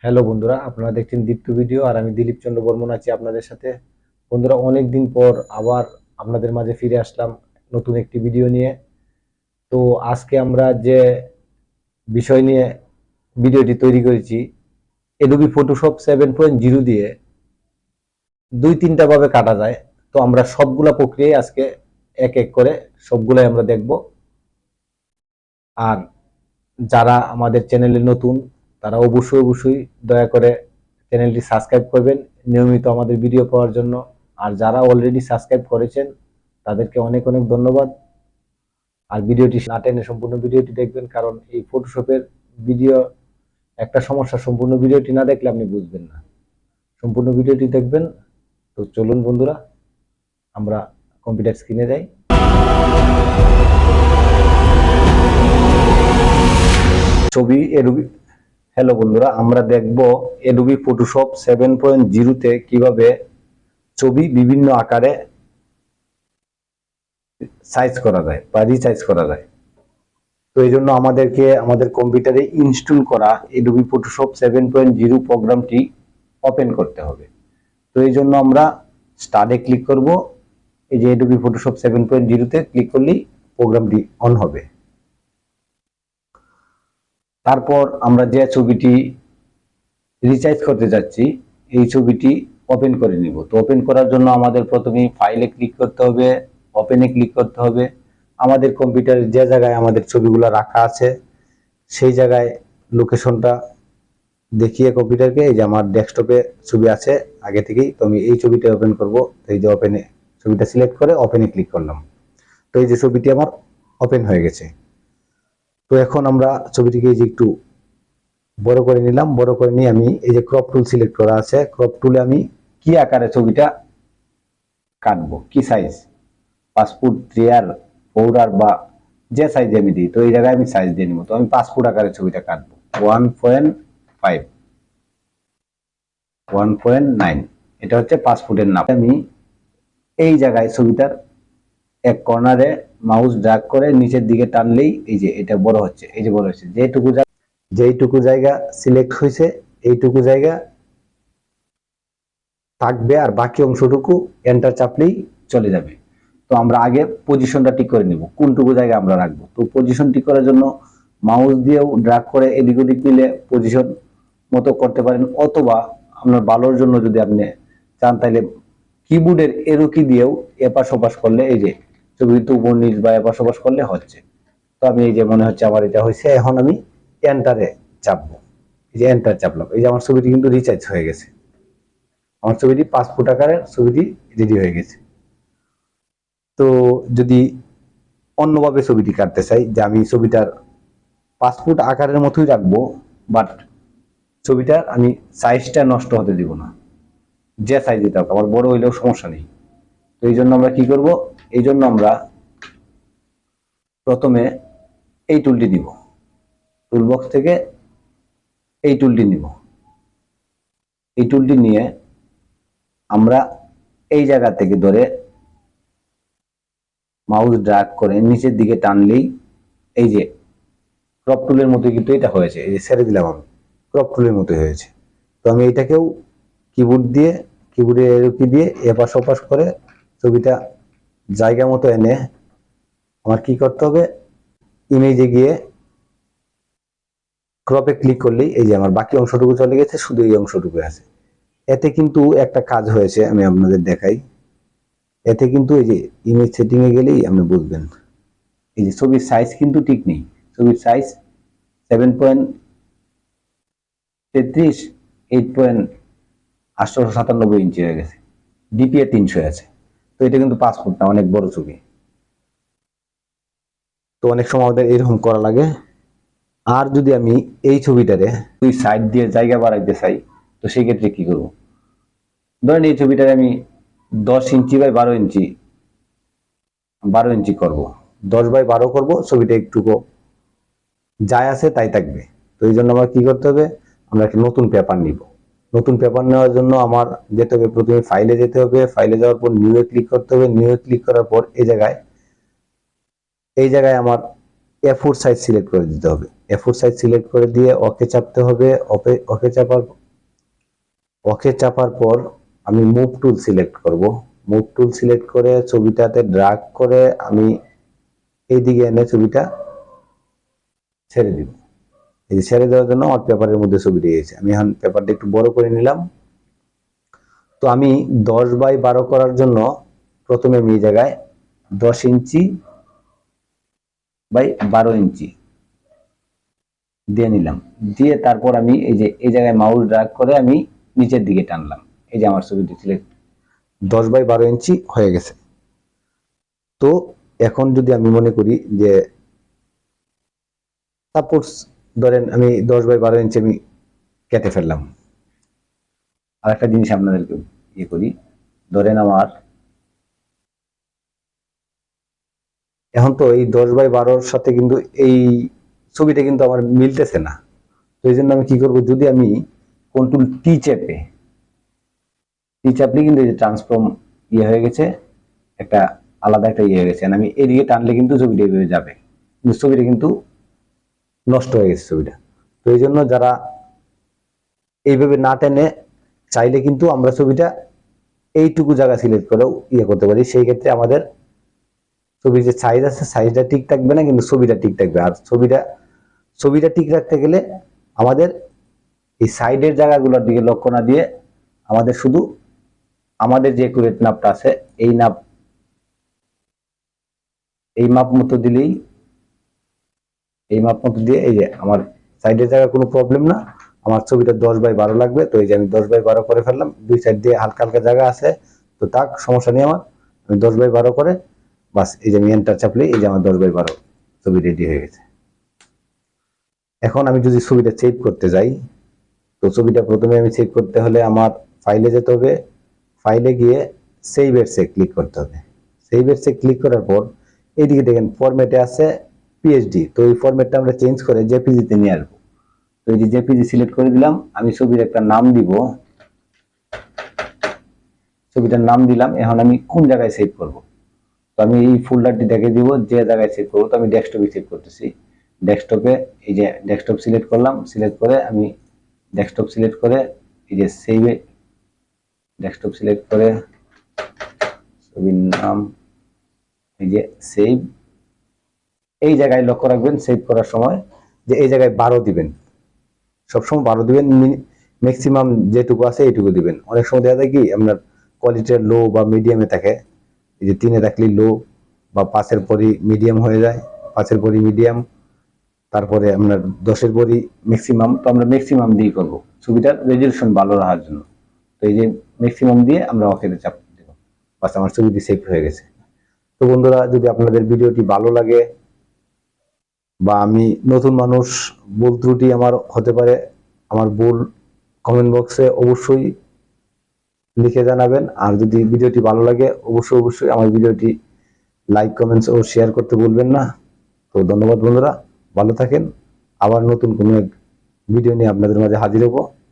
Hello বন্ধুরা, আপনারা দেখছেন দীপ্ত ভিডিও আর আমি দিলীপ চন্দ্র বর্মন আছি আপনাদের সাথে। বন্ধুরা, অনেক দিন পর আবার আপনাদের মাঝে ফিরে আসলাম নতুন একটি ভিডিও নিয়ে। তো আজকে আমরা যে বিষয় নিয়ে ভিডিওটি তৈরি করেছি, এডোবি ফটোশপ 7.0 দিয়ে দুই তিনটা ভাবে কাটা যায়। তো আমরা সবগুলা প্রক্রিয়ায় আজকে এক এক করে সবগুলাই আমরা দেখব। আর যারা আমাদের চ্যানেলে নতুন তারা অবশ্যই দয়া করে চ্যানেলটি সাবস্ক্রাইব করবেন নিয়মিত আমাদের ভিডিও পাওয়ার জন্য। আর যারা অলরেডি সাবস্ক্রাইব করেছেন তাদেরকে অনেক অনেক ধন্যবাদ। আর ভিডিওটি না টেনে সম্পূর্ণ ভিডিওটি দেখবেন, কারণ এই ফটোশপের ভিডিও একটা সমস্যা, সম্পূর্ণ ভিডিওটি না দেখলে আপনি বুঝবেন না। সম্পূর্ণ ভিডিওটি দেখবেন। তো চলুন বন্ধুরা, আমরা কম্পিউটার স্ক্রিনে যাই। ছবি এডোবি হ্যালো বন্ধুরা, আমরা দেখব এডোবি ফটোশপ 7.0 তে কিভাবে ছবি বিভিন্ন আকারে সাইজ করা যায় বা রিসাইজ করা যায়। তো এই জন্য আমাদেরকে আমাদের কম্পিউটারে ইনস্টল করা এডোবি ফটোশপ 7.0 প্রোগ্রামটি ওপেন করতে হবে। তো এই জন্য আমরা স্টার্টে ক্লিক করব। এই যে এডোবি ফটোশপ 7.0 তে ক্লিক করলেই প্রোগ্রামটি অন হবে। তারপর আমরা যে ছবিটি রিসাইজ করতে যাচ্ছি এই ছবিটি ওপেন করে নিব। তো ওপেন করার জন্য আমাদের প্রথমেই ফাইলে ক্লিক করতে হবে, ওপেনে ক্লিক করতে হবে। আমাদের কম্পিউটারে যে জায়গায় আমাদের ছবিগুলো রাখা আছে সেই জায়গায় লোকেশনটা দেখিয়ে কম্পিউটারকে, এই যে আমার ডেস্কটপে ছবি আছে আগে থেকেই, তো আমি এই ছবিটা ওপেন করব। তো এই যে ওপেনে ছবিটা সিলেক্ট করে ওপেনে ক্লিক করলাম। তো এই যে ছবিটি আমার ওপেন হয়ে গেছে। তো এখন আমরা ছবিটিকে এই যে একটু বড় করে নিলাম। বড় করে নিয়ে আমি এই যে ক্রপ টুল সিলেক্ট করা আছে, ক্রপ টুলে আমি কি আকারে ছবিটা কাটবো, কি সাইজ, 5 ফুট, 3 আর 4 আর বা যে সাইজে আমি দিই, তো এই জায়গায় আমি সাইজ দিয়ে নিব। তো আমি 5 ফুট আকারে ছবিটা কাটবো। 1.5 1.9 এটা হচ্ছে 5 ফুটের নাপ। আমি এই জায়গায় ছবিটার এক কর্নারে মাউস ড্র্যাগ করে নিচের দিকে টানলেই এই যে এটা বড় হচ্ছে, এই যে বড় হচ্ছে। যেইটুকু জায়গা সিলেক্ট হয়েছে এইটুকু জায়গা থাকবে, আর বাকি অংশটুকু এন্টার চাপলেই চলে যাবে। তো আমরা আগে পজিশনটা ঠিক করে নিব, কোনটুকু জায়গা আমরা রাখবো। তো পজিশন ঠিক করার জন্য মাউস দিয়েও ড্র্যাগ করে এদিক ওদিক মিলে পজিশন মতো করতে পারেন, অথবা আপনার ভালোর জন্য যদি আপনি চান তাহলে কিবোর্ডের এরো কি দিয়েও এপাশ ওপাশ করলে, এই যে ছবিতে উপর নিচ বা এপাশ ওপাশ করলে হচ্ছে। তো আমি এই যে মনে হচ্ছে আমার এটা হয়েছে, এখন আমি এন্টারে চাপবো। এই যে এন্টার চাপলাম, এই যে আমার ছবিটি কিন্তু রিচার্জ হয়ে গেছে। আমার ছবিটি 5 ফুট আকারের ছবিটি রেডি হয়ে গেছে। তো যদি অন্যভাবে ছবিটি কাটতে চাই, যে আমি ছবিটার 5 ফুট আকারের মতোই রাখবো, বাট ছবিটার আমি সাইজটা নষ্ট হতে দিব না, যে সাইজ দিতে হবে, আমার বড় হইলেও সমস্যা নেই। তো এই জন্য আমরা কি করব, এই জন্য আমরা প্রথমে এই টুলটি নিব, টুলবক্স থেকে এই টুলটি নিব। এই টুলটি নিয়ে আমরা এই জায়গা থেকে ধরে মাউস ড্র্যাগ করে নিচের দিকে টানলেই এই যে ক্রপ টুলের মতো কিন্তু এটা হয়েছে। এই যে ছেড়ে দিলাম, আমি ক্রপ টুলের মতো হয়েছে। তো আমি এটাকেও কিবোর্ডে এরকি দিয়ে এপাশ ওপাশ করে ছবিটা জায়গা মতো এনে আমার কি করতে হবে, ইমেজে গিয়ে ক্রপে ক্লিক করলেই এই যে আমার বাকি অংশটুকু চলে গেছে, শুধু এই অংশটুকু আছে। এতে কিন্তু একটা কাজ হয়েছে, আমি আপনাদের দেখাই। এতে কিন্তু এই যে ইমেজ সেটিং এ গেলেই আপনি বুঝবেন, এই যে ছবির সাইজ কিন্তু ঠিক নেই। ছবির সাইজ 7.33 8.897 ইঞ্চি হয়ে গেছে, ডিপিএ 300 আছে। তো এটা কিন্তু 5 ফুট না, অনেক বড় ছবি। তো অনেক সময় আমাদের এরকম করা লাগে। আর যদি আমি এই ছবিটারে দুই সাইড দিয়ে জায়গা বাড়াইতে চাই, তো সেই ক্ষেত্রে কি করব, ধরেন এই ছবিটারে আমি 10 ইঞ্চি বাই 12 ইঞ্চি 12 ইঞ্চি করবো, 10 বাই 12 করবো, ছবিটা একটু যাই আছে তাই থাকবে। তো এই জন্য আমার কি করতে হবে, আমরা একটা নতুন পেপার নিব। নতুন পেপার নেওয়ার জন্য আমার যেতে হবে, প্রথমে ফাইলে যেতে হবে, ফাইলে যাওয়ার পর নিউ এ ক্লিক করতে হবে, নিউ এ ক্লিক করার পর এই জায়গায় আমার A4 সাইজ সিলেক্ট করে দিতে হবে। A4 সাইজ সিলেক্ট করে দিয়ে ওকে চাপতে হবে। ওকে চাপার পর আমি মুভ টুল সিলেক্ট করব। মুভ টুল সিলেক্ট করে ছবিটাতে ড্রাগ করে আমি এইদিকে এনে ছবিটা ছেড়ে দিব। এই যে ছেড়ে দেওয়ার জন্য আমার পেপারের মধ্যে ছবিটা এসেছে। আমি এখন পেপারটা একটু বড় করে নিলাম। তো আমি 10x12 করার জন্য প্রথমে আমি এই জায়গায় 10 ইঞ্চি বাই 12 ইঞ্চি দিয়ে নিলাম। দিয়ে তারপর আমি এই যে এই জায়গায় মাউস ড্র্যাগ করে আমি নিচের দিকে টানলাম। এই যে আমার ছবিটি সিলেক্ট 10x12 ইঞ্চি হয়ে গেছে। তো এখন যদি আমি মনে করি যে সাপোজ ধরেন আমি 10x12 ইঞ্চি আমি কেটে ফেললাম। আর একটা জিনিস আপনাদেরকে ইয়ে করি, ধরেন আমার এখন তো এই 10x12 সাথে কিন্তু এই ছবিটা কিন্তু আমার মিলতেছে না। তো এই জন্য আমি কি করব, যদি আমি কন্ট্রোল টি চাপলে কিন্তু এই যে ট্রান্সফর্ম ইয়ে হয়ে গেছে, একটা আলাদা একটা ইয়ে হয়ে গেছে। আমি এদিকে টানলে কিন্তু ছবিটা এইভাবে যাবে, কিন্তু ছবিটা কিন্তু নষ্ট হয়ে গেছে ছবিটা। তো এই জন্য যারা এইভাবে না টেনে চাইলে কিন্তু আমরা ছবিটা এইটুকু জায়গা সিলেক্ট করেও ইয়ে করতে পারি। সেই ক্ষেত্রে আমাদের ছবির যে সাইজ আছে সাইজটা ঠিক থাকবে না, কিন্তু ছবিটা ঠিক থাকবে। আর ছবিটা ঠিক রাখতে গেলে আমাদের এই সাইডের জায়গাগুলোর দিকে লক্ষ্য না দিয়ে আমাদের শুধু আমাদের যে একুরেট নাপটা আছে এই মাপ মতো দিলেই, এই মাপ মতো দিয়ে এই যে আমার সাইডের জায়গা কোনো প্রবলেম না। আমার ছবিটা 10x12 লাগবে। তো এই যে আমি 10x12 করে ফেললাম। দুই সাইড দিয়ে হালকা হালকা জায়গা আছে, তো তাক সমস্যা নেই আমার। আমি 10x12 করে বাস এই যে আমি এন্টার চাপলে এই যে আমার 10x12 ছবি রেডি হয়ে গেছে। এখন আমি যদি ছবিটা সেভ করতে যাই, তো ছবিটা প্রথমে আমি সেভ করতে হলে আমার ফাইলে যেতে হবে। ফাইলে গিয়ে সেভ এরসে ক্লিক করতে হবে। সেভ এরসে ক্লিক করার পর এইদিকে দেখেন ফরম্যাটে আছে পিএইচডি। তো এই ফরম্যাটটা আমরা চেঞ্জ করে জেপিজিতে নিয়ে আসবো। তো এই যে জেপিজি সিলেক্ট করে দিলাম। আমি ছবির একটা নাম দিব, ছবিটার নাম দিলাম। এখন আমি কোন জায়গায় সেভ করব, তো আমি এই ফোল্ডারটি দেখে দিব যে জায়গায় সেভ করবো। তো আমি ডেস্কটপে সেভ করতেছি। ডেস্কটপে এই যে ডেস্কটপ সিলেক্ট করলাম, সিলেক্ট করে আমি ডেস্কটপ সিলেক্ট করে এই যে সেভে ডেস্কটপ সিলেক্ট করে ছবির নাম এই যে সেভ। এই জায়গায় লক্ষ্য রাখবেন সেভ করার সময় যে এই জায়গায় 12 দিবেন, সবসময় 12 দিবেন। ম্যাক্সিমাম যেটুকু আছে এইটুকু দিবেন। অনেক সময় দেখা যায় কি আপনার কোয়ালিটিটা লো বা মিডিয়ামে থাকে, এই যে 3-এ রাখলে লো, বা 5-এর পরই মিডিয়াম হয়ে যায়, 5-এর পরই মিডিয়াম, তারপরে আপনার 10-এর পরই ম্যাক্সিমাম। তো আমরা ম্যাক্সিমাম দিয়ে করবো ছবিটার রেজলিউশন ভালো রাখার জন্য। তো এই যে ম্যাক্সিমাম দিয়ে আমরা ওকেতে চাপ দেব, বাস আমার ছবিটি সেভ হয়ে গেছে। তো বন্ধুরা, যদি আপনাদের ভিডিওটি ভালো লাগে বা আমি নতুন মানুষ, ভুল ত্রুটি আমার হতে পারে, আমার ভুল কমেন্ট বক্সে অবশ্যই লিখে জানাবেন। আর যদি ভিডিওটি ভালো লাগে অবশ্যই আমার ভিডিওটি লাইক, কমেন্টস ও শেয়ার করতে ভুলবেন না। তো ধন্যবাদ বন্ধুরা, ভালো থাকেন। আবার নতুন কোনো এক ভিডিও নিয়ে আপনাদের মাঝে হাজির হব।